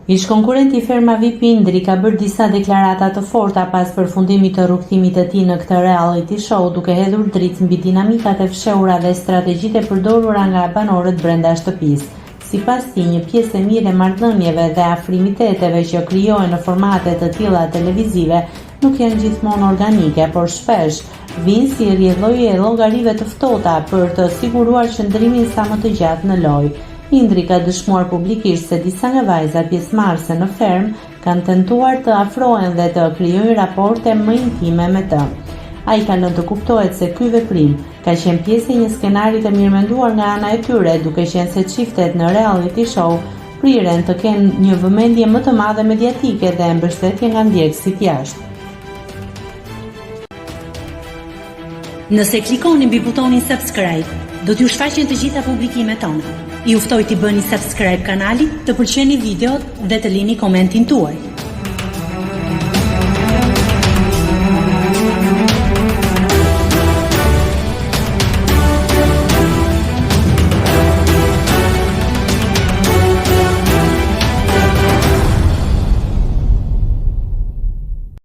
Ish konkurenti i Ferma VIP Indri ka bërë disa deklarata të forta pas përfundimit të rrugëtimit të tij në këtë reality show, duke hedhur dritë mbi dinamikat e fshehura dhe strategjitë e përdorura nga banorët brenda shtëpisë. Sipas tij, një pjesë e mirë e marrëdhënieve dhe afrimiteteve që krijohen në formate të tilla televizive nuk janë gjithmonë organike, por shpesh vijnë si rrjedhloje e llogarive të ftohta për të siguruar qëndrimin sa më të gjatë në lojë. Indri ka dëshmuar publikisht se disa nga vajzat pjesëmarrëse në ferm kanë tentuar të afrohen dhe të krijojnë raporte më intime me të. Ai ka lënë të kuptohet se ky veprim ka qenë pjesë e një skenari të mirëmenduar nga ana e tyre, duke qenë se çiftet në reality show priren të kenë një vëmendje më të madhe mediatike dhe mbështetje nga ndjekësit jashtë. Nëse klikoni mbi butonin subscribe, do t'ju shfaqen të gjitha publikimet tona. Ju ftoj t'i bëni subscribe kanalit, të pëlqeni videot dhe të lini komentin tuaj.